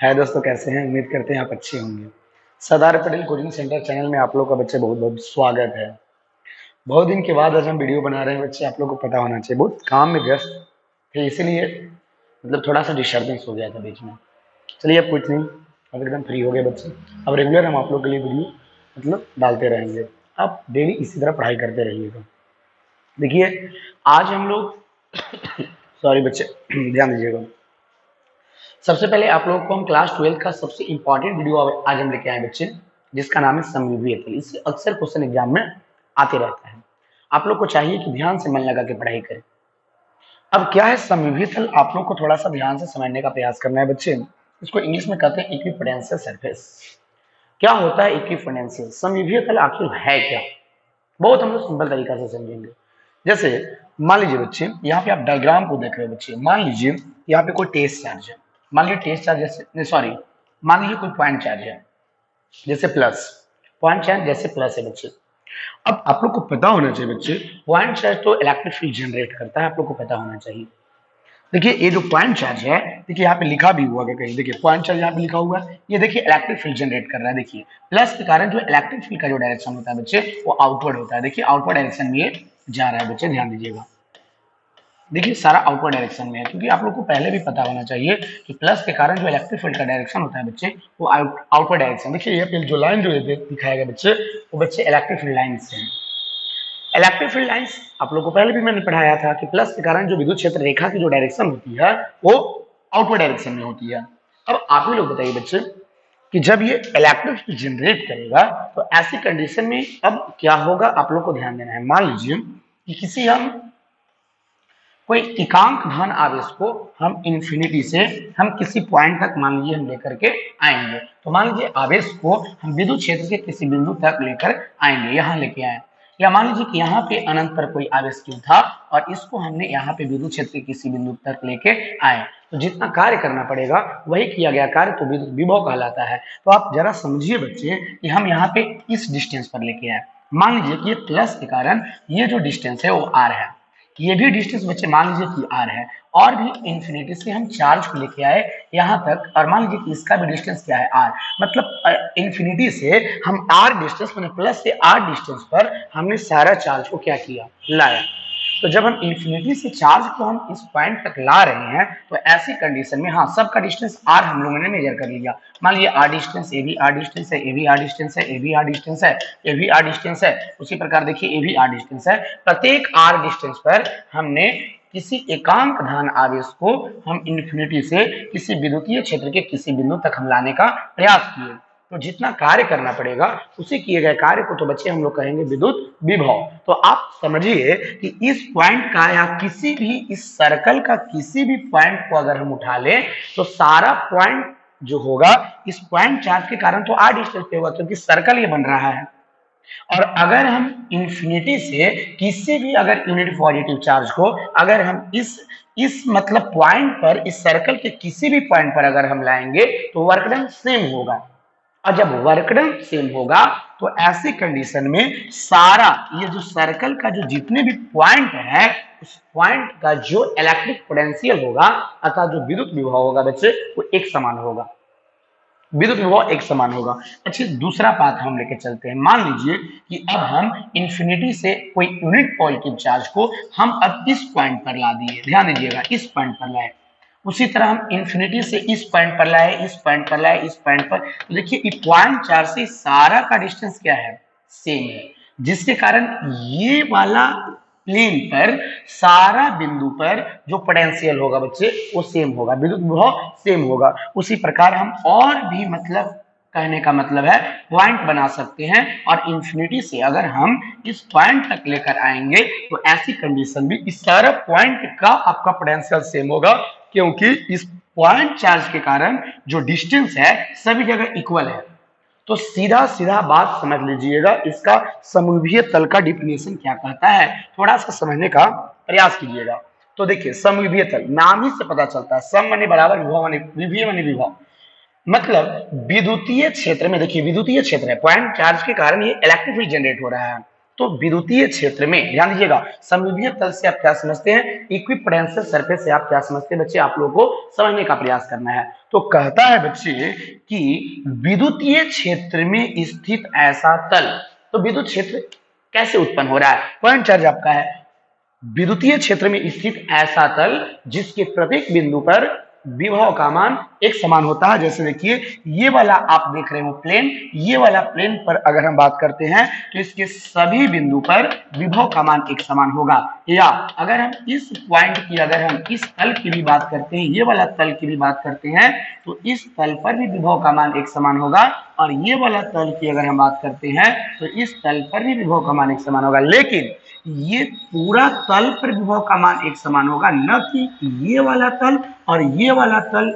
है दोस्तों, कैसे हैं? उम्मीद करते हैं आप अच्छे होंगे। Sardar Patel coaching centre channel में आप लोग का बच्चे बहुत बहुत स्वागत है। बहुत दिन के बाद आज हम वीडियो बना रहे हैं बच्चे, आप लोग को पता होना चाहिए बहुत काम में व्यस्त थे, इसीलिए मतलब थोड़ा सा डिस्टर्बेंस हो गया था बीच में। चलिए अब कुछ नहीं, अब एकदम फ्री हो गए बच्चे। अब रेगुलर हम आप लोग के लिए वीडियो मतलब डालते रहेंगे। आप डेली इसी तरह पढ़ाई करते रहिएगा। देखिए आज हम लोग सॉरी बच्चे ध्यान दीजिएगा। सबसे पहले आप लोगों को हम क्लास 12 का सबसे इंपॉर्टेंट वीडियो आज हम लेके आए बच्चे, जिसका नाम है समविभीय तल। इससे अक्सर क्वेश्चन एग्जाम में आते रहता है। आप लोग को चाहिए कि ध्यान से मन लगा के पढ़ाई करें। अब क्या है समविभीय तल, आप लोग को थोड़ा सा ध्यान से समझने का प्रयास करना है बच्चे। इसको इंग्लिश में कहते हैं इक्विपोटेंशियल सरफेस। क्या होता है इक्विपोटेंशियल? समविभीय तल आखिर है क्या? बहुत हम लोग सिंपल तरीका से समझेंगे। जैसे मान लीजिए बच्चे, यहाँ पे आप डायग्राम को देख रहे हो बच्चे। मान लीजिए यहाँ पे कोई टेस्ट चार्ज है। मान लीजिए टेस्ट चार्ज जैसे, सॉरी, मान लीजिए कोई पॉइंट चार्ज है जैसे प्लस। पॉइंट चार्ज जैसे प्लस है बच्चे। अब आप लोग को पता होना चाहिए बच्चे, पॉइंट चार्ज तो इलेक्ट्रिक फील्ड जनरेट करता है, आप लोग को पता होना चाहिए। देखिए ये जो पॉइंट चार्ज है, देखिए यहाँ पे लिखा भी हुआ है कहीं, देखिए पॉइंट चार्ज यहाँ पे लिखा हुआ है, ये देखिए इलेक्ट्रिक फील्ड जनरेट कर रहा है। देखिए प्लस के कारण जो इलेक्ट्रिक फील्ड का जो डायरेक्शन होता है बच्चे, वो आउटवर्ड होता है। देखिए आउटवर्ड डायरेक्शन में ये जा रहा है बच्चे, ध्यान दीजिएगा। देखिए सारा आउटवर्ड डायरेक्शन में है, क्योंकि आप लोग को पहले भी पता होना चाहिए कि प्लस के कारण जो इलेक्ट्रिक फील्ड का डायरेक्शन होता है बच्चे, वो आउटवर्ड डायरेक्शन। देखिए ये जो लाइन जो दिखाया गया बच्चे, वो बच्चे इलेक्ट्रिक फील्ड लाइन से है। इलेक्ट्रिक फील्ड लाइंस आप लोग को पहले भी मैंने पढ़ाया था कि प्लस के कारण जो विद्युत क्षेत्र रेखा की जो डायरेक्शन होती है, वो आउटवर्ड डायरेक्शन में होती है। अब आप ही लोग बताइए बच्चे कि जब ये इलेक्ट्रिक फील्ड जनरेट करेगा, तो ऐसी कंडीशन में अब क्या होगा, आप लोग को ध्यान देना है। मान लीजिए कि किसी हम कोई एकांक धन आवेश को हम इन्फिनिटी से हम किसी पॉइंट तक मान लीजिए हम लेकर के आएंगे। तो मान लीजिए आवेश को हम विद्युत क्षेत्र के किसी बिंदु तक लेकर आएंगे, यहाँ लेके आए। या मान लीजिए कि यहाँ पे अनंत पर कोई आवेश क्यू था और इसको हमने यहाँ पे विद्युत क्षेत्र के किसी बिंदु तक लेके आए, तो जितना कार्य करना पड़ेगा वही किया गया कार्य तो विद्युत विभव कहलाता है। तो आप जरा समझिए बच्चे कि हम यहाँ पे इस डिस्टेंस पर लेके आए। मान लीजिए कि ये प्लस के कारण ये जो डिस्टेंस है वो आर है, ये भी डिस्टेंस बच्चे मान लीजिए कि आर है, और भी इन्फिनिटी से हम चार्ज को लेके आए यहाँ तक, और मान लीजिए कि इसका भी डिस्टेंस क्या है आर। मतलब इन्फिनिटी से हम आर डिस्टेंस मैंने प्लस से आर डिस्टेंस पर हमने सारा चार्ज को क्या किया, लाया। तो जब हम इन्फिनिटी से चार्ज को हम इस पॉइंट तक ला रहे हैं, तो ऐसी कंडीशन में हाँ सबका डिस्टेंस आर हम लोगों ने मेजर कर लिया। मान लीजिए आर डिस्टेंस, ए भी आर डिस्टेंस है, ए भी आर डिस्टेंस है, ए भी आर डिस्टेंस है, ए भी आर डिस्टेंस है। उसी प्रकार देखिए ए भी आर डिस्टेंस है। प्रत्येक आर डिस्टेंस पर हमने किसी एकांक धन आवेश को हम इन्फिनिटी से किसी विद्युतीय क्षेत्र के किसी बिंदु तक हम लाने का प्रयास किए। तो जितना कार्य करना पड़ेगा उसी किए गए कार्य को तो बच्चे हम लोग कहेंगे विद्युत विभव। तो आप समझिए कि इस पॉइंट का या किसी भी इस सर्कल का किसी भी पॉइंट को अगर हम उठा लें, तो सारा पॉइंट जो होगा इस पॉइंट चार्ज के कारण तो आर डिस्टेंस पे होगा, क्योंकि सर्कल ये बन रहा है। और अगर हम इन्फिनिटी से किसी भी अगर यूनिट पॉजिटिव चार्ज को अगर हम इस मतलब पॉइंट पर, इस सर्कल के किसी भी पॉइंट पर अगर हम लाएंगे, तो वर्क डन सेम होगा। और जब वर्क डन सेम होगा, तो ऐसी कंडीशन में सारा ये जो सर्कल का जो जितने भी पॉइंट है, उस पॉइंट का जो इलेक्ट्रिक पोटेंशियल होगा अर्थात जो विद्युत विभव होगा बच्चे, वो एक समान होगा। विद्युत विभव एक समान होगा। अच्छा दूसरा बात हम लेके चलते हैं। मान लीजिए कि अब हम इन्फिनिटी से कोई यूनिट पॉजिटिव चार्ज को हम अब इस पॉइंट पर ला दिए, ध्यान दीजिएगा इस पॉइंट पर लाए। उसी तरह हम इन्फिनिटी से इस पॉइंट पर लाए, इस पॉइंट पर लाए, इस पॉइंट पर। तो देखिए इस पॉइंट चार्ज से सारा का डिस्टेंस क्या है, सेम है, जिसके कारण ये वाला प्लेन पर सारा बिंदु पर जो पोटेंशियल होगा बच्चे वो सेम होगा, विद्युत विभव सेम होगा। उसी प्रकार हम और भी मतलब कहने का मतलब है पॉइंट बना सकते हैं, और इन्फिनिटी से अगर हम इस पॉइंट तक लेकर आएंगे, तो ऐसी कंडीशन भी इस सारा पॉइंट का आपका पोटेंशियल सेम होगा, क्योंकि इस पॉइंट चार्ज के कारण जो डिस्टेंस है सभी जगह इक्वल है। तो सीधा सीधा बात समझ लीजिएगा, इसका समविभीय तल का डिफिनेशन क्या कहता है, थोड़ा सा समझने का प्रयास कीजिएगा। तो देखिए समविभीय तल नाम ही से पता चलता है, सम माने बराबर, विभव माने विभीय माने विभव। मतलब विद्युतीय क्षेत्र में, देखिए विद्युतीय क्षेत्र है, पॉइंट चार्ज के कारण ये इलेक्ट्रिक फील्ड जनरेट हो रहा है। तो विद्युतीय क्षेत्र में ध्यान दीजिएगा, समविभीय तल से आप क्या समझते हैं, इक्विपोटेंशियल सरफेस से आप क्या समझते हैं बच्चे, आप लोगों को समझने का प्रयास करना है। तो कहता है बच्चे कि विद्युतीय क्षेत्र में स्थित ऐसा तल, तो विद्युत क्षेत्र कैसे उत्पन्न हो रहा है, पॉइंट चार्ज आपका है, विद्युतीय क्षेत्र में स्थित ऐसा तल जिसके प्रत्येक बिंदु पर विभव का मान एक समान होता है। जैसे देखिए ये वाला आप देख रहे हो प्लेन, ये वाला प्लेन पर अगर हम बात करते हैं तो इसके सभी बिंदु पर विभव का मान एक समान होगा। या अगर हम इस पॉइंट की, अगर हम इस तल की भी बात करते हैं, ये वाला तल की भी बात करते हैं, तो इस तल पर भी विभव का मान एक समान होगा। और ये वाला तल की अगर हम बात करते हैं तो इस तल पर भी विभव का मान एक समान होगा। लेकिन ये पूरा तल पर विभव का मान एक समान होगा, न कि ये वाला तल और ये वाला तल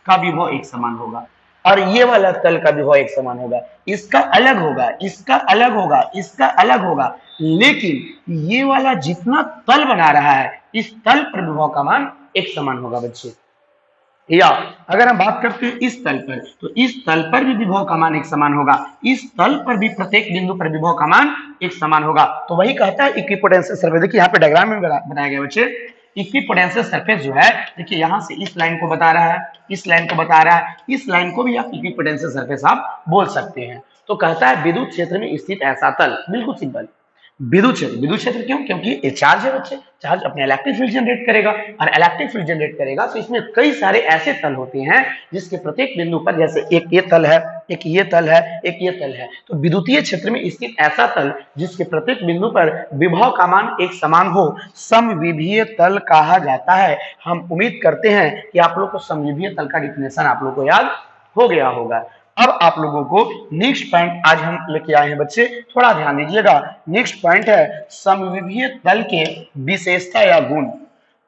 का विभव एक समान होगा और ये वाला तल का विभव एक समान होगा। इसका अलग होगा, इसका अलग होगा, इसका अलग होगा, लेकिन ये वाला जितना तल बना रहा है इस तल पर विभव का मान एक समान होगा बच्चे। या अगर हम बात करते हैं इस तल पर, तो इस तल पर भी विभव का मान एक समान होगा, इस तल पर भी प्रत्येक बिंदु पर विभव का मान एक समान होगा। तो वही कहता है इक्विपोटेंशियल सरफेस। देखिए यहाँ पे डायग्राम में बनाया गया बच्चे, इक्विपोटेंशियल सरफेस जो है, देखिए यहाँ से इस लाइन को बता रहा है, इस लाइन को बता रहा है, इस लाइन को भी आप इक्विपोटेंशियल सरफेस आप बोल सकते हैं। तो कहता है विद्युत क्षेत्र में स्थित ऐसा तल, बिल्कुल सिंपल, विद्युत क्षेत्र क्यों, क्योंकि ये चार्ज है बच्चे, चार्ज अपने इलेक्ट्रिक फील्ड जनरेट करेगा और इलेक्ट्रिक फील्ड जनरेट करेगा तो इसमें कई सारे ऐसे तल होते हैं जिसके प्रत्येक बिंदु पर, जैसे एक ये तल है, एक ये तल है, एक ये तल है, तो विद्युतीय क्षेत्र में स्थित ऐसा तल जिसके प्रत्येक बिंदु पर विभव का मान एक समान हो, समविभीय तल कहा जाता है। हम उम्मीद करते हैं कि आप लोग को समविभीय तल का डिफिनेशन आप लोग को याद हो गया होगा। अब आप लोगों को नेक्स्ट पॉइंट आज हम लेके आए हैं बच्चे, थोड़ा ध्यान दीजिएगा। नेक्स्ट पॉइंट है समविभीय तल के विशेषता या गुण,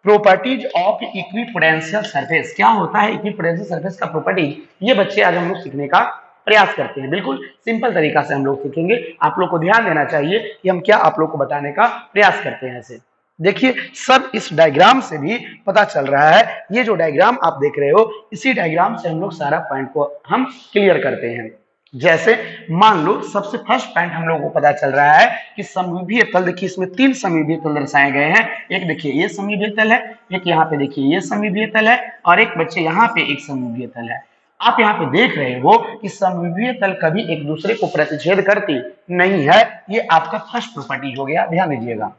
प्रॉपर्टीज ऑफ इक्विपोटेंशियल सरफेस। क्या होता है इक्विपोटेंशियल सरफेस का प्रॉपर्टीज, ये बच्चे आज हम लोग सीखने का प्रयास करते हैं। बिल्कुल सिंपल तरीका से हम लोग सीखेंगे, आप लोग को ध्यान देना चाहिए कि हम क्या आप लोग को बताने का प्रयास करते हैं। ऐसे देखिए सब इस डायग्राम से भी पता चल रहा है, ये जो डायग्राम आप देख रहे हो इसी डायग्राम से हम लोग सारा पॉइंट को हम क्लियर करते हैं। जैसे मान लो सबसे फर्स्ट पॉइंट हम लोगों को पता चल रहा है कि समविभीय तल, देखिए इसमें 3 समविभीय तल दर्शाए गए हैं। एक देखिए ये समविभीय तल है, एक यहाँ पे देखिए ये समविभीय तल है और एक बच्चे यहाँ पे एक समविभीय तल है। आप यहाँ पे देख रहे हो कि समविभीय तल कभी एक दूसरे को प्रतिच्छेद करती नहीं है, ये आपका फर्स्ट प्रॉपर्टी हो गया, ध्यान दीजिएगा।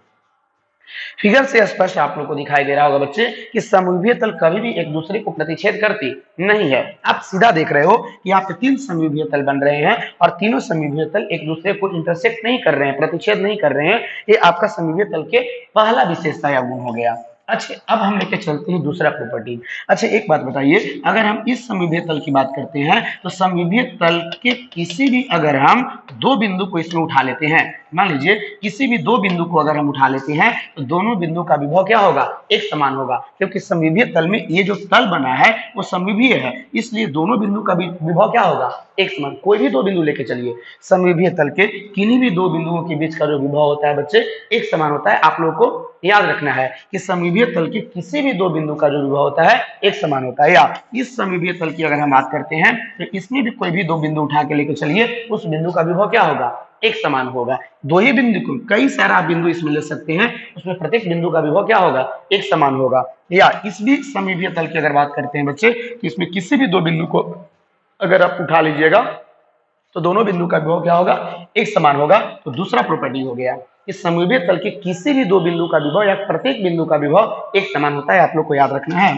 फिगर से स्पष्ट आप लोग को दिखाई दे रहा होगा बच्चे कि समविभीय तल कभी भी एक दूसरे को प्रतिच्छेद करती नहीं है। आप सीधा देख रहे हो कि यहाँ पे 3 समविभीय तल बन रहे हैं और तीनों समविभीय तल एक दूसरे को इंटरसेक्ट नहीं कर रहे हैं, प्रतिच्छेद नहीं कर रहे हैं। ये आपका समविभीय तल के पहला विशेषता या गुण हो गया। अच्छा अब हम लेके चलते हैं दूसरा प्रॉपर्टी। अच्छा एक बात बताइए, अगर हम इस समविभीय तल की बात करते हैं तो समविभीय तल के किसी भी अगर हम 2 बिंदु को इसमें उठा लेते हैं, मान लीजिए किसी भी 2 बिंदु को अगर हम उठा लेते हैं तो दोनों बिंदु का विभव क्या होगा, एक समान होगा, क्योंकि समविभीय तल में ये जो तल बना है वो समविभीय है, इसलिए दोनों बिंदु का विभव क्या होगा, एक समान। कोई भी 2 बिंदु लेके चलिए, समविभीय तल के किन्हीं भी 2 बिंदुओं के बीच का जो विभव होता है बच्चे एक समान होता है। आप लोगों को याद रखना है कि समविभीय तल के किसी भी 2 बिंदु का जो विभव होता है एक समान होता है। या इस समविभीय तल की अगर हम बात करते हैं तो इसमें भी कोई भी 2 बिंदु उठा के लेके चलिए, उस बिंदु का विभव क्या होगा, एक समान होगा। 2 ही बिंदु को कई सारा बिंदु इसमें ले सकते हैं, उसमें प्रत्येक बिंदु का विभव क्या होगा, एक समान होगा। या इस भी समविभीय तल की अगर बात करते हैं बच्चे तो इसमें किसी भी 2 बिंदु को अगर आप उठा लीजिएगा तो दोनों बिंदु का विभव क्या होगा, एक समान होगा। तो दूसरा प्रॉपर्टी हो गया इस समविभीय तल के किसी भी 2 बिंदु का विभव या प्रत्येक बिंदु का विभव एक समान होता है, आप लोग को याद रखना है।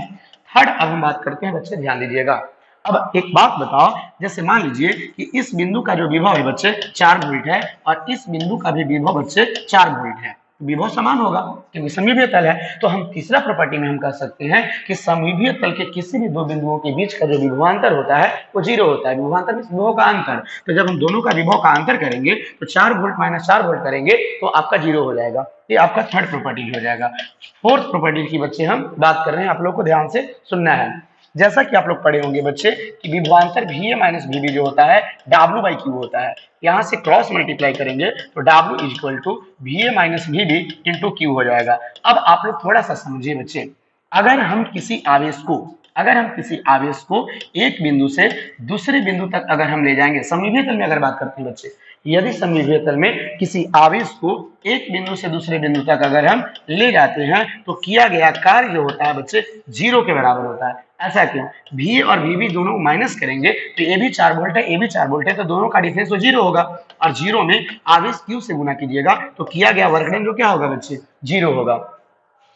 थर्ड अब हम बात करते हैं बच्चे, ध्यान दीजिएगा। अब एक बात बताओ, जैसे मान लीजिए कि इस बिंदु का जो विभव है बच्चे 4 वोल्ट है और इस बिंदु का भी विभव बच्चे 4 वोल्ट है, विभव समान होगा क्योंकि समविभीय तल है। तो हम तीसरा प्रॉपर्टी में हम कह सकते हैं कि समविभीय तल के किसी भी 2 बिंदुओं के बीच का जो विभवांतर होता है वो 0 होता है। विभवांतर में विभव का अंतर, तो जब हम दोनों का विभव का अंतर करेंगे तो 4 वोल्ट माइनस 4 वोल्ट करेंगे तो आपका 0 हो जाएगा। ये आपका थर्ड प्रॉपर्टी हो जाएगा। फोर्थ प्रॉपर्टी की बच्चे हम बात कर रहे हैं, आप लोग को ध्यान से सुनना है। जैसा कि आप लोग पढ़े होंगे बच्चे कि विभवांतर VA माइनस VB जो होता है W/Q होता है, यहाँ से क्रॉस मल्टीप्लाई करेंगे तो W equal to VA minus VB into Q हो जाएगा। अब आप लोग थोड़ा सा समझिए बच्चे, अगर हम किसी आवेश को एक बिंदु से दूसरे बिंदु तक अगर हम ले जाएंगे, समविभीय तल में अगर बात करते हैं बच्चे, यदि समविभीय तल में किसी आवेश को एक बिंदु से दूसरे बिंदु तक अगर हम ले जाते हैं तो किया गया कार्य जो होता है बच्चे 0 के बराबर होता है। ऐसा क्यों? भी और भी दोनों माइनस करेंगे तो ये भी 4 वोल्ट है, ये भी 4 वोल्ट है, तो दोनों का डिफरेंस तो 0 होगा। और 0 में आवेश q से गुना कीजिएगा तो किया गया वर्कडन जो क्या होगा बच्चे 0 होगा।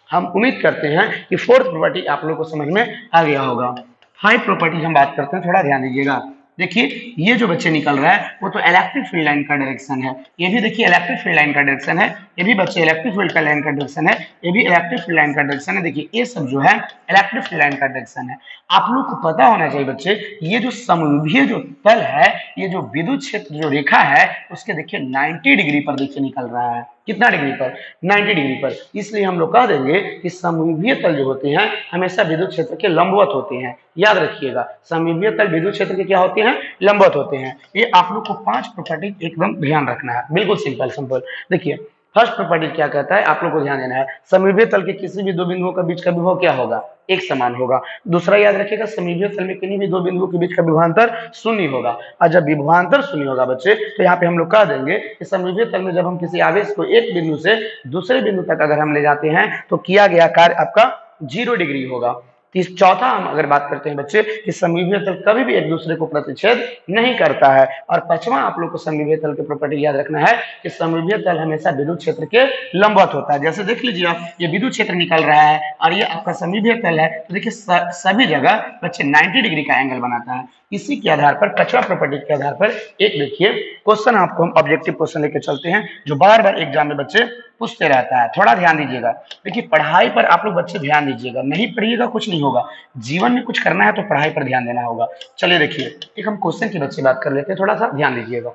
हम उम्मीद करते हैं कि फोर्थ प्रॉपर्टी आप लोगों को समझ में आ गया होगा। फाइव प्रॉपर्टी हम बात करते हैं, थोड़ा ध्यान दीजिएगा। देखिए ये जो बच्चे निकल रहा है वो तो इलेक्ट्रिक फील्ड लाइन का डायरेक्शन है, ये भी देखिए इलेक्ट्रिक फील्ड लाइन का डायरेक्शन है, ये भी बच्चे इलेक्ट्रिक फील्ड का लाइन का डायरेक्शन है, ये भी इलेक्ट्रिक फील्ड लाइन का डायरेक्शन है। देखिए ये सब जो है इलेक्ट्रिक फील्ड लाइन का डायरेक्शन है। आप लोग को पता होना चाहिए बच्चे, ये जो समविभीय जो तल है, ये जो विद्युत क्षेत्र जो रेखा है उसके देखिए 90 डिग्री पर देखिए निकल रहा है। कितना डिग्री पर? 90 डिग्री पर। इसलिए हम लोग कह देंगे कि समविभीय तल जो होते हैं हमेशा विद्युत क्षेत्र के लंबवत होते हैं। याद रखिएगा, समविभीय तल विद्युत क्षेत्र के क्या होते हैं? लंबवत होते हैं। ये आप लोग को 5 प्रॉपर्टी एकदम ध्यान रखना है, बिल्कुल सिंपल सिंपल। देखिए फर्स्ट प्रॉपर्टी क्या कहता है, आप लोग को ध्यान देना है, समविभीय तल के किसी भी दो बिंदुओं के बीच का विभव क्या होगा? एक समान होगा। दूसरा याद रखिएगा, समविभीय तल में किन्हीं भी दो बिंदुओं के बीच का विभवांतर शून्य होगा। और जब विभवांतर शून्य होगा बच्चे तो यहाँ पे हम लोग कह देंगे कि समविभीय तल में जब हम किसी आवेश को एक बिंदु से दूसरे बिंदु तक अगर हम ले जाते हैं तो किया गया कार्य आपका 0 डिग्री होगा। चौथा हम अगर बात करते हैं बच्चे कि समविभीय तल कभी भी एक दूसरे को प्रतिच्छेद नहीं करता है। और पांचवा आप लोग को समविभीय तल की प्रॉपर्टी याद रखना है कि समविभीय तल हमेशा विद्युत क्षेत्र के लंबवत होता है। जैसे देख लीजिए आप, ये विद्युत क्षेत्र निकल रहा है और ये आपका समविभीय तल है, तो देखिए सभी जगह बच्चे 90 डिग्री का एंगल बनाता है। इसी के आधार पर पांचवा प्रॉपर्टी के आधार पर एक देखिए क्वेश्चन आपको हम ऑब्जेक्टिव क्वेश्चन लेके चलते हैं जो बार बार एग्जाम में बच्चे पूछते रहता है। थोड़ा ध्यान दीजिएगा। देखिए पढ़ाई पर आप लोग बच्चे ध्यान दीजिएगा, नहीं पढ़िएगा कुछ नहीं होगा। जीवन में कुछ करना है तो पढ़ाई पर ध्यान देना होगा। चलिए देखिए एक हम क्वेश्चन की बच्चे बात कर लेते हैं, थोड़ा सा ध्यान दीजिएगा।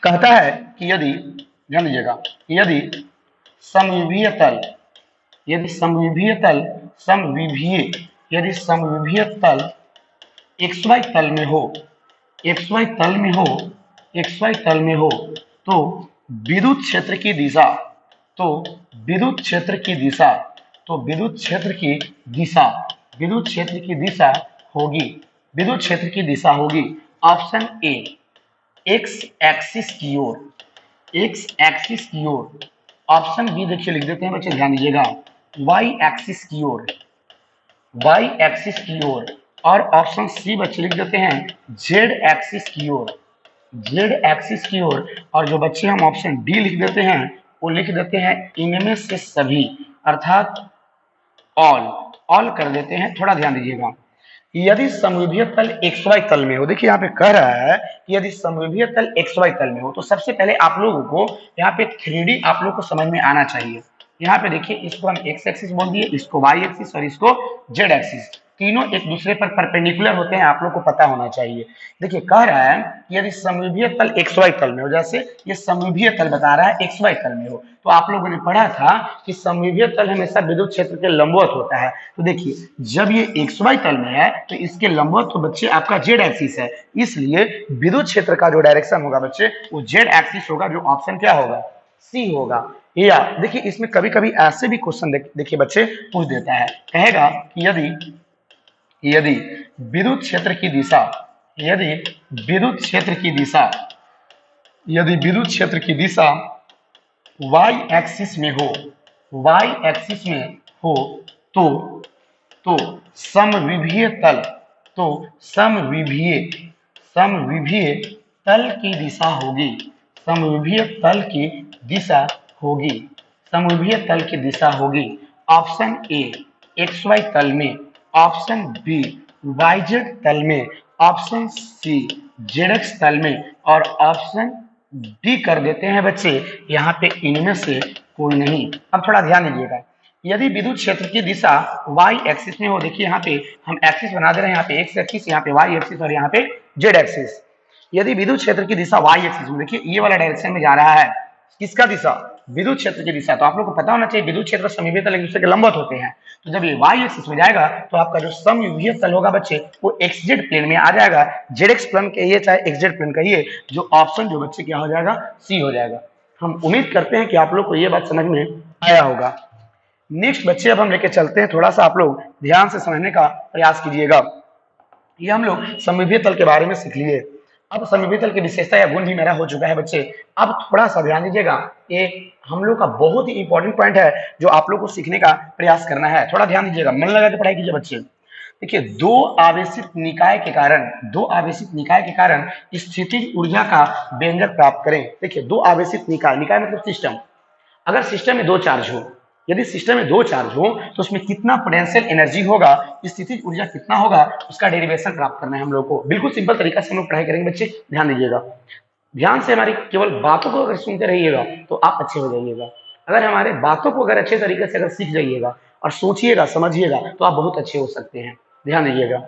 कहता है कि यदि, ध्यान दीजिएगा, यदि समविभीय तल, यदि समविभीय तल समविभीय यदि समविभीय तल xy तल में हो, xy तल में हो, xy तल में हो तो विद्युत क्षेत्र की दिशा, तो विद्युत क्षेत्र की दिशा, तो विद्युत क्षेत्र की दिशा, विद्युत क्षेत्र की दिशा होगी, विद्युत क्षेत्र की दिशा होगी ऑप्शन ए एक्स एक्सिस की ओर, एक्स एक्सिस की ओर। ऑप्शन बी देखिए लिख देते हैं बच्चे, ध्यान दीजिएगा, वाई एक्सिस की ओर, वाई एक्सिस की ओर। और ऑप्शन सी बच्चे लिख देते हैं जेड एक्सिस की ओर, जेड एक्सिस की ओर। और जो बच्चे हम ऑप्शन डी लिख देते हैं वो लिख देते हैं इनमें से सभी, अर्थात ऑल, ऑल कर देते हैं। थोड़ा ध्यान दीजिएगा, यदि समविभीय तल xy तल में हो, देखिए यहाँ पे कह रहा है कि यदि समविभीय तल xy तल में हो तो सबसे पहले आप लोगों को यहाँ पे 3D आप लोग को समझ में आना चाहिए। यहाँ पे देखिए इसको हम x एक्सिस बोल दिए, इसको y एक्सिस और इसको z एक्सिस, तीनों एक दूसरे पर परपेंडिकुलर होते हैं, आप लोग को पता होना चाहिए। देखिए कह रहा है कि यदि समविभीय तल xy तल में हो, जैसे ये समविभीय तल बता रहा है xy तल में हो, तो आप लोगों ने पढ़ा था कि समविभीय तल हमेशा विद्युत क्षेत्र के लंबवत होता है। तो देखिए जब ये xy तल में है तो इसके लंबवत तो बच्चे आपका z एक्सिस है, इसलिए विद्युत क्षेत्र का जो डायरेक्शन होगा बच्चे वो z एक्सिस होगा, जो ऑप्शन क्या होगा? सी होगा। या देखिए इसमें कभी कभी ऐसे भी क्वेश्चन देखिए बच्चे पूछ देता है, कहेगा कि यदि विद्युत क्षेत्र की दिशा, यदि विद्युत क्षेत्र की दिशा, यदि विद्युत क्षेत्र की दिशा y एक्सिस में हो, y एक्सिस में हो तो समविभीय तल, तो समविभीय तल की दिशा होगी, समविभीय तल की दिशा होगी, समविभीय तल की दिशा होगी ऑप्शन ए xy तल में, ऑप्शन बी yz तल में, ऑप्शन सी zx तल में और ऑप्शन डी कर देते हैं बच्चे यहाँ पे इनमें से कोई नहीं। अब थोड़ा ध्यान दीजिएगा, यदि विद्युत क्षेत्र की दिशा y एक्सिस में हो, देखिए यहाँ पे हम एक्सिस बना दे रहे हैं, यहाँ पे x एक्सिस, यहाँ पे y एक्सिस और यहाँ पे z एक्सिस। यदि विद्युत क्षेत्र की दिशा y एक्सिस में, देखिए ये वाला डायरेक्शन में जा रहा है, किसका दिशा? विद्युत क्षेत्र की दिशा। तो आप लोग को पता होना चाहिए विद्युत क्षेत्र समविभीय तल एक दूसरे के लंबवत होते हैं। तो जब ये y एक्सिस में जाएगा तो आपका जो समविभीय तल होगा बच्चे वो xz प्लेन में आ जाएगा, zx प्लेन कहिए चाहे xz प्लेन कहिए, जो ऑप्शन जो बच्चे क्या हो जाएगा? सी हो जाएगा। हम उम्मीद करते हैं कि आप लोग को ये बात समझ में आया होगा। नेक्स्ट बच्चे अब हम लेके चलते हैं, थोड़ा सा आप लोग ध्यान से समझने का प्रयास कीजिएगा। ये हम लोग समविभीय तल के बारे में सीख लिए। अब समवितल की विशेषता या गुण भी मेरा हो चुका है बच्चे। अब थोड़ा सा ध्यान दीजिएगा, ये हम लोग का बहुत ही इंपॉर्टेंट पॉइंट है जो आप लोग को सीखने का प्रयास करना है। थोड़ा ध्यान दीजिएगा, मन लगा के पढ़ाई कीजिए बच्चे। देखिए, दो आवेशित निकाय के कारण स्थितिज ऊर्जा का व्यंजक प्राप्त करें। देखिए, दो आवेशित निकाय, निकाय मतलब सिस्टम। अगर सिस्टम में दो चार्ज हो, यदि सिस्टम में दो चार्ज हो तो उसमें कितना पोटेंशियल एनर्जी होगा, स्थितिज ऊर्जा कितना होगा, उसका डेरिवेशन प्राप्त करना है हम लोग को। बिल्कुल सिंपल तरीका से हम लोग पढ़ाई करेंगे बच्चे, ध्यान दीजिएगा। ध्यान से हमारी केवल बातों को अगर सुनते रहिएगा तो आप अच्छे हो जाइएगा। अगर हमारे बातों को अगर अच्छे तरीके से अगर सीख जाइएगा और सोचिएगा, समझिएगा, तो आप बहुत अच्छे हो सकते हैं। ध्यान दीजिएगा।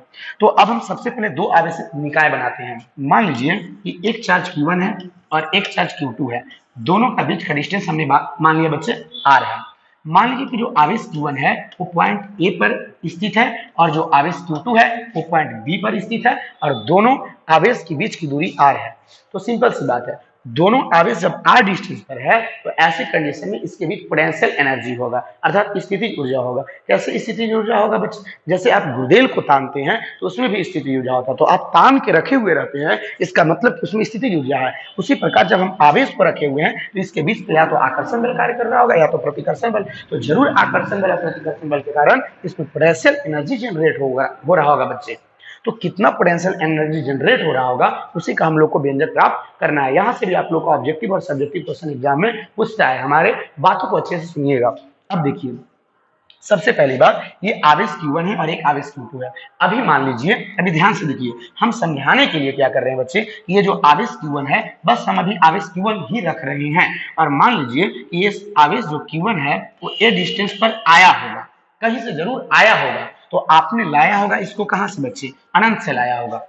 तो अब हम सबसे पहले दो आवेशित निकाय बनाते हैं। मान लीजिए कि एक चार्ज Q1 है और एक चार्ज Q2 है। दोनों का बीच का डिस्टेंस हमने मान लिया बच्चे R है। मान लीजिए कि जो आवेश Q1 है वो पॉइंट ए पर स्थित है और जो आवेश Q2 है वो पॉइंट बी पर स्थित है और दोनों आवेश के बीच की दूरी r है। तो सिंपल सी बात है, दोनों आवेश जब r डिस्टेंस पर है तो ऐसी कंडीशन में इसके बीच पोटेंशियल एनर्जी होगा, अर्थात स्थितिज ऊर्जा होगा। कैसे स्थितिज ऊर्जा होगा बच्चे? जैसे आप गुर्देल को तानते हैं तो उसमें भी स्थितिज ऊर्जा होता है, तो आप तान के रखे हुए रहते हैं, इसका मतलब उसमें स्थितिज ऊर्जा है। उसी प्रकार जब हम आवेश को रखे हुए हैं तो इसके बीच या तो आकर्षण बल कार्य कर रहा होगा या तो प्रतिकर्षण बल। तो जरूर आकर्षण बल या प्रतिकर्षण बल के कारण इसमें पोटेंशियल एनर्जी जनरेट हो रहा होगा बच्चे। तो कितना पोटेंशियल एनर्जी जनरेट हो रहा होगा उसी का हम लोग को व्यंजक प्राप्त करना है। यहां से भी आप लोग का ऑब्जेक्टिव और सब्जेक्टिव क्वेश्चन एग्जाम में पूछता है। हमारे बातों को अच्छे से सुनिएगा। अब देखिए, सबसे पहली बात, ये आवेश Q1 है और एक आवेश Q2 है। अभी मान लीजिए, अभी ध्यान से देखिए, हम समझाने के लिए क्या कर रहे हैं बच्चे, ये जो आवेश Q1 है बस हम अभी आवेश Q1 ही रख रहे हैं। और मान लीजिए कि ये आवेश जो Q1 है वो ए डिस्टेंस पर आया होगा, कहीं से जरूर आया होगा। तो आपने लाया होगा इसको कहां से बच्चे? अनंत से लाया होगा,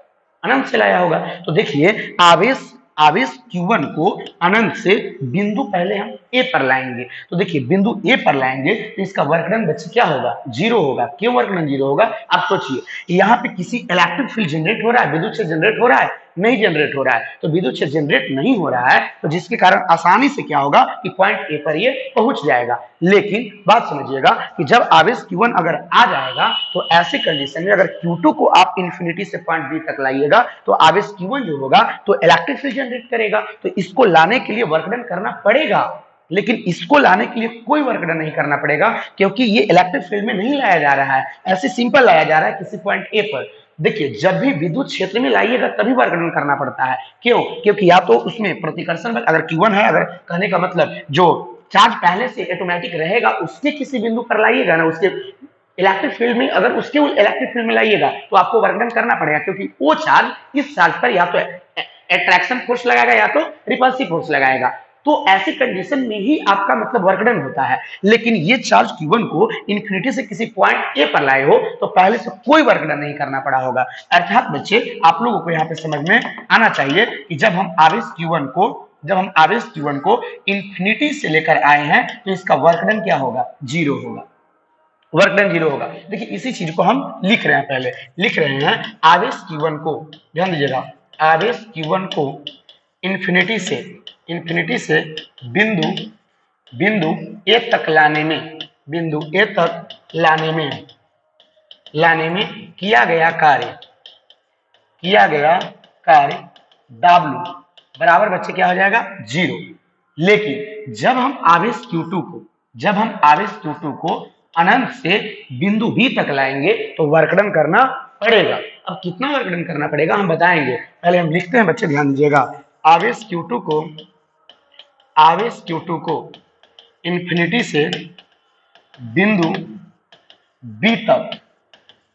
अनंत से लाया होगा। तो देखिए, आवेश आवेश Q1 को अनंत से बिंदु पहले हम ए पर लाएंगे। तो देखिए, बिंदु ए पर लाएंगे तो इसका वर्क डन बच्चे क्या होगा? जीरो होगा। क्यों वर्क डन जीरो होगा? आप सोचिए, यहाँ पे किसी इलेक्ट्रिक फील्ड जनरेट हो रहा है, विद्युत क्षेत्र जनरेट हो रहा है? नहीं जनरेट हो रहा है। तो विद्युत क्षेत्र जनरेट नहीं हो रहा है तो जिसके कारण आसानी से क्या होगा कि पॉइंट ए पर ये पहुंच जाएगा। लेकिन बात समझिएगा कि जब आवेश Q1 अगर आ जाएगा तो ऐसी कंडीशन में अगर Q2 को आप इंफिनिटी से पॉइंट बी तक लाइएगा तो आवेश Q1 जो होगा तो इलेक्ट्रिक फील्ड जनरेट करेगा। तो इसको लाने के लिए वर्क डन करना पड़ेगा, लेकिन इसको लाने के लिए कोई वर्क डन नहीं करना पड़ेगा क्योंकि ये इलेक्ट्रिक फील्ड में नहीं लाया जा रहा है, ऐसे सिंपल लाया जा रहा है किसी पॉइंट ए पर। देखिए, जब भी विद्युत क्षेत्र में लाइएगा तभी वर्क डन करना पड़ता है। क्यों? क्योंकि या तो उसमें प्रतिकर्षण बल अगर Q1 है, अगर कहने का मतलब जो चार्ज पहले से ऑटोमेटिक रहेगा उसके किसी बिंदु पर लाइएगा ना, उसके इलेक्ट्रिक फील्ड में, अगर उसके इलेक्ट्रिक फील्ड में लाइएगा तो आपको वर्क डन करना पड़ेगा क्योंकि वो चार्ज इस चार्ज पर या तो अट्रैक्शन फोर्स लगाएगा या तो रिपल्सिव फोर्स लगाएगा। तो ऐसी कंडीशन में ही आपका मतलब वर्क डन होता है। लेकिन ये चार्ज Q1 को इन्फिनिटी से किसी पॉइंट ए पर लाए हो तो पहले से कोई वर्क डन नहीं करना पड़ा होगा। अर्थात बच्चे, आप लोगों को यहाँ पे समझ में आना चाहिए कि जब हम आवेश Q1 को इन्फिनिटी से लेकर आए हैं तो इसका वर्क डन क्या होगा? जीरो होगा। वर्क डन जीरो होगा। देखिए, इसी चीज को हम लिख रहे हैं, पहले लिख रहे हैं आवेश Q1 को, ध्यान दीजिएगा, आवेश Q1 को इन्फिनिटी से बिंदु ए तक लाने में, बिंदु ए तक लाने में किया गया कार्य W बराबर बच्चे क्या हो जाएगा? जीरो। लेकिन जब हम आवेश Q2 को अनंत से बिंदु बी तक लाएंगे तो वर्क डन करना पड़ेगा। अब कितना वर्क डन करना पड़ेगा हम बताएंगे, पहले हम लिखते हैं बच्चे, ध्यान दीजिएगा। आवेश Q2 को इन्फिनिटी से बिंदु बी तक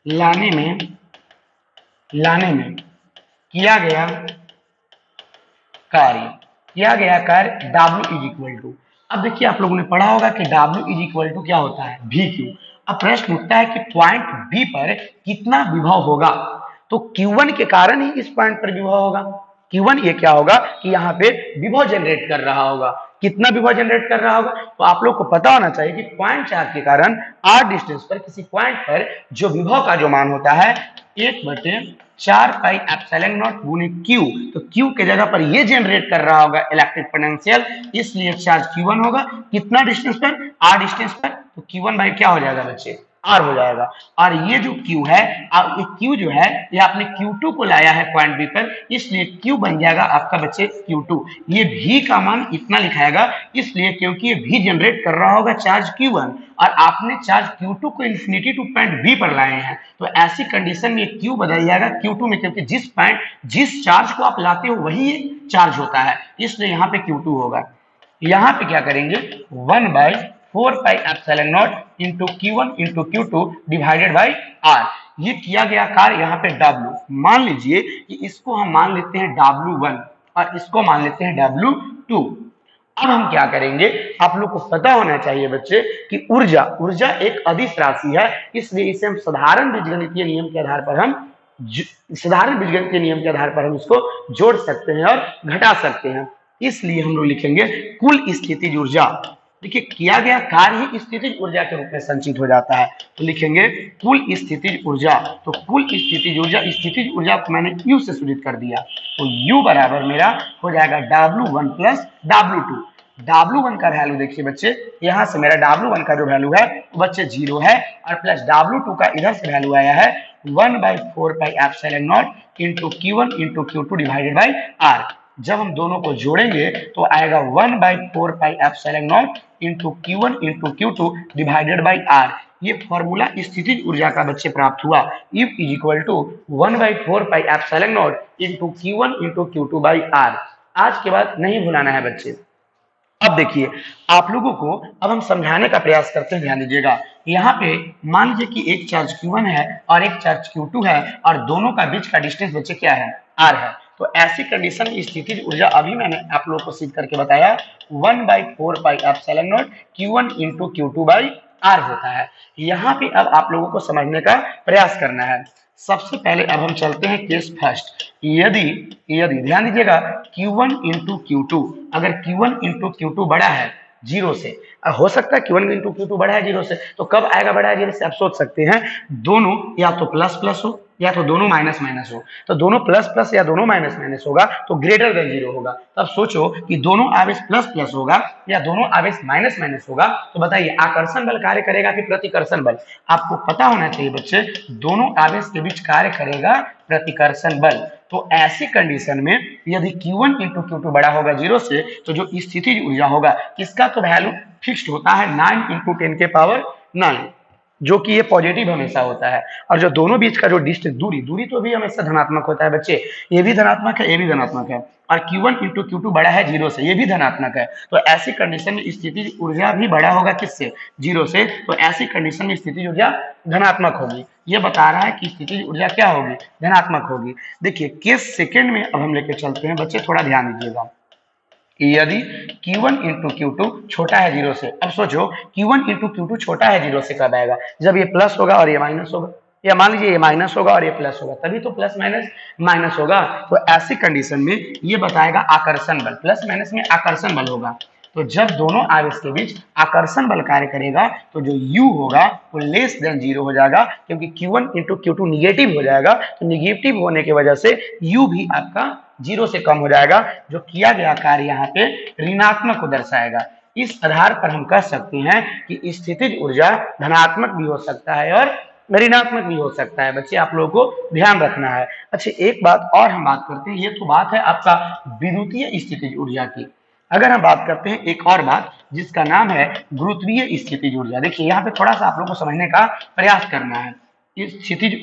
लाने में किया गया कार्य W इज इक्वल टू। अब देखिए, आप लोगों ने पढ़ा होगा कि W इज इक्वल टू क्या होता है? VQ। अब प्रश्न उठता है कि पॉइंट बी पर कितना विभव होगा? तो Q1 के कारण ही इस पॉइंट पर विभव होगा। Q1 ये क्या होगा कि यहाँ पे विभव जनरेट कर रहा होगा। कितना विभव जनरेट कर रहा होगा? तो आप लोग को पता होना चाहिए कि पॉइंट चार्ज के कारण r डिस्टेंस पर किसी पॉइंट पर जो विभव का जो मान होता है 1/4 पाई एप्सिलॉन नॉट गुने Q। तो Q के जगह पर ये जनरेट कर रहा होगा इलेक्ट्रिक पोटेंशियल, इसलिए चार्ज Q1 होगा। कितना डिस्टेंस पर? r डिस्टेंस पर। तो Q1 भाई क्या हो जाएगा बच्चे? R हो जाएगा। और ये जो Q है, अब ये Q जो है ये आपने Q2 को लाया है पॉइंट B पर, इसलिए Q बन जाएगा आपका बच्चे Q2। ये V का मान इतना लिखाएगा इसलिए क्योंकि ये V जनरेट कर रहा होगा चार्ज Q1 और आपने चार्ज Q2 को इन्फिनिटी टू पॉइंट B पर लाए हैं, तो ऐसी कंडीशन में Q बदल जाएगा Q2 में, क्योंकि जिस चार्ज को आप लाते हो वही चार्ज होता है, इसलिए यहाँ पे Q2 होगा। यहाँ पे क्या करेंगे 1/4πε0 into Q1 into Q2 by बाई R। ये किया गया कार्य यहाँ पे W, मान लीजिए कि इसको हम मान लेते हैं W1 और इसको मान लेते हैं W2। अब हम क्या करेंगे, आप लोग को पता होना चाहिए बच्चे कि ऊर्जा एक अदिश राशि है, इसलिए इसे हम साधारण बीजगणितीय नियम के आधार पर हम इसको जोड़ सकते हैं और घटा सकते हैं। इसलिए हम लोग लिखेंगे कुल स्थितिज ऊर्जा। देखिए किया गया कार्य ही स्थितिज ऊर्जा के रूप में संचित हो जाता है, तो लिखेंगे कुल स्थितिज ऊर्जा। तो कुल स्थितिज ऊर्जा को मैंने U से सूचित कर दिया, तो U बराबर मेरा हो जाएगा W1 प्लस W2। W1 का वैल्यू देखिए बच्चे, यहाँ से मेरा W1 का जो वैल्यू है वो बच्चे 0 है, और प्लस W2 का इधर से वैल्यू आया है 1/4πε0 into Q1 into Q2 by बाई R। जब हम दोनों को जोड़ेंगे तो आएगा 1/4πε0 into Q1 into Q2 by बाई R। ये फॉर्मूला स्थितिज ऊर्जा का बच्चे प्राप्त हुआ। F is equal to 1/4πε0 into Q1 into Q2 बाई R। आज के बाद नहीं भुलाना है बच्चे। अब देखिए आप लोगों को अब हम समझाने का प्रयास करते हैं, ध्यान दीजिएगा। यहाँ पे मान लीजिए कि एक चार्ज Q1 है और एक चार्ज Q2 है और दोनों का बीच का डिस्टेंस बच्चे क्या है, R है। तो ऐसी कंडीशन में स्थितिज ऊर्जा अभी मैंने आप लोगों को सिद्ध करके बताया 1/4πε0 Q1 इंटू Q2 बाई R होता है। यहाँ पे अब आप लोगों को समझने का प्रयास करना है। सबसे पहले अब हम चलते हैं केस फर्स्ट। यदि ध्यान दीजिएगा Q1 इंटू Q2, अगर Q1 इंटू Q2 बड़ा है 0 से, हो सकता है Q1 इंटू Q2 बड़ा है 0 से, तो कब आएगा बड़ा है 0 से, आप सोच सकते हैं दोनों या तो प्लस प्लस हो या तो दोनों माइनस माइनस हो। तो दोनों प्लस प्लस या दोनों माइनस माइनस होगा तो ग्रेटर देन 0 होगा। तब सोचो कि दोनों आवेश प्लस प्लस होगा या दोनों आवेश माइनस माइनस होगा, तो बताइए आकर्षण बल कार्य करेगा कि प्रतिकर्षण बल। आपको पता होना चाहिए बच्चे दोनों आवेश के बीच कार्य करेगा प्रतिकर्षण बल। तो ऐसी कंडीशन में यदि Q1 इंटू Q2 बड़ा होगा 0 से, तो जो स्थितिज ऊर्जा होगा इसका तो वैल्यू फिक्स्ड होता है 9 इंटू 10 के पावर 9, जो कि ये पॉजिटिव हमेशा होता है। और जो दोनों बीच का जो डिस्टेंस दूरी तो भी हमेशा धनात्मक होता है बच्चे, ये भी धनात्मक है ये भी धनात्मक है। और Q1 इंटू Q2 बड़ा है 0 से, ये भी धनात्मक है। तो ऐसी कंडीशन में स्थितिज ऊर्जा भी बड़ा होगा किससे, 0 से, तो ऐसी कंडीशन में स्थितिज ऊर्जा धनात्मक होगी। ये बता रहा है कि स्थितिज ऊर्जा क्या होगी, धनात्मक होगी। देखिए केस सेकेंड में अब हम लेके चलते हैं बच्चे, थोड़ा ध्यान दीजिएगा। यदि Q1 इंटू Q2 छोटा है 0 से, अब सोचो Q1 इंटू Q2 छोटा है 0 से कब आएगा, जब ये प्लस होगा और ये माइनस होगा, या मान लीजिए ये माइनस होगा और ये प्लस होगा, तभी तो प्लस माइनस माइनस होगा। तो ऐसी कंडीशन में ये बताएगा आकर्षण बल, प्लस माइनस में आकर्षण बल होगा। तो जब दोनों आवेश के बीच आकर्षण बल कार्य करेगा तो जो U होगा वो लेस देन 0 हो जाएगा, क्योंकि Q1 इंटू Q2 निगेटिव हो जाएगा। तो निगेटिव होने की वजह से U भी आपका 0 से कम हो जाएगा, जो किया गया कार्य यहाँ पे ऋणात्मक को दर्शाएगा। इस आधार पर हम कह सकते हैं कि स्थितिज ऊर्जा धनात्मक भी हो सकता है और ऋणात्मक भी हो सकता है। बच्चे आप लोगों को ध्यान रखना है। अच्छा एक बात और हम बात करते हैं, ये तो बात है आपका विद्युतीय स्थितिज ऊर्जा की। अगर हम बात करते हैं एक और बात जिसका नाम है गुरुत्वीय स्थितिज ऊर्जा। देखिए यहाँ पे थोड़ा सा आप लोगों को समझने का प्रयास करना है। स्थितिज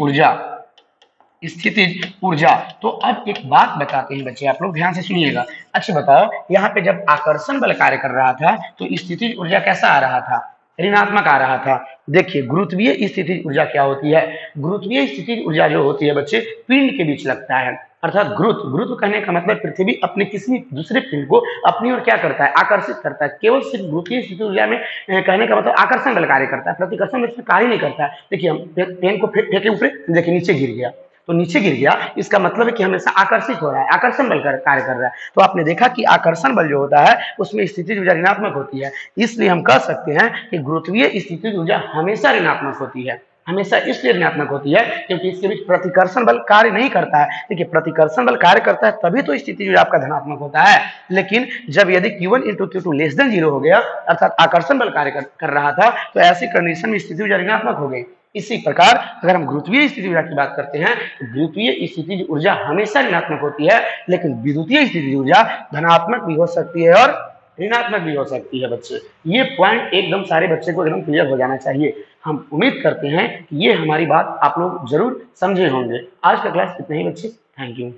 ऊर्जा, तो अब एक बात बताते हैं बच्चे, आप लोग ध्यान से सुनिएगा। अच्छा बताओ, यहाँ पे जब आकर्षण बल कार्य कर रहा था तो स्थितिज ऊर्जा कैसा आ रहा था, ऋणात्मक आ रहा था। देखिए गुरुत्वीय स्थितिज ऊर्जा क्या होती है, गुरुत्वीय स्थितिज ऊर्जा जो होती है बच्चे पिंड के बीच लगता है, अर्थात गुरुत्व कहने का मतलब पृथ्वी अपने किसी दूसरे पिंड को अपनी ओर क्या करता है, आकर्षित करता है। केवल सिर्फ गुरुत्वीय स्थितिज ऊर्जा में कहने का मतलब आकर्षण बल कार्य करता है, प्रतिकर्षण बल इसमें कार्य नहीं करता है। देखिए हम पेन को फेंके ऊपर, देखिए नीचे गिर गया, तो नीचे गिर गया, इसका मतलब है कि हमेशा आकर्षित हो रहा है, आकर्षण बल कार्य कर रहा है। तो आपने देखा कि आकर्षण बल जो होता है उसमें स्थितिज ऊर्जा ऋणात्मक होती है, इसलिए हम कह सकते हैं कि गुरुत्वीय स्थितिज ऊर्जा हमेशा ऋणात्मक होती है। हमेशा इसलिए ऋणात्मक होती है क्योंकि इसके बीच प्रतिकर्षण बल कार्य नहीं करता है। देखिए प्रतिकर्षण बल कार्य करता है तभी तो स्थिति ऊर्जा आपका धनात्मक होता है। लेकिन जब यदि Q1 into Q2 less than 0 हो गया अर्थात आकर्षण बल कार्य कर रहा था तो ऐसी कंडीशन में स्थिति ऊर्जा ऋणात्मक हो गई। इसी प्रकार अगर हम गुरुत्वीय स्थिति ऊर्जा की बात करते हैं तो गुरुत्वीय स्थिति ऊर्जा हमेशा ऋणात्मक होती है, लेकिन विद्युतीय स्थिति ऊर्जा धनात्मक भी हो सकती है और ऋणात्मक भी हो सकती है। बच्चे ये पॉइंट एकदम सारे बच्चे को एकदम क्लियर हो जाना चाहिए। हम उम्मीद करते हैं कि ये हमारी बात आप लोग जरूर समझे होंगे। आज का क्लास इतना ही बच्चे, थैंक यू।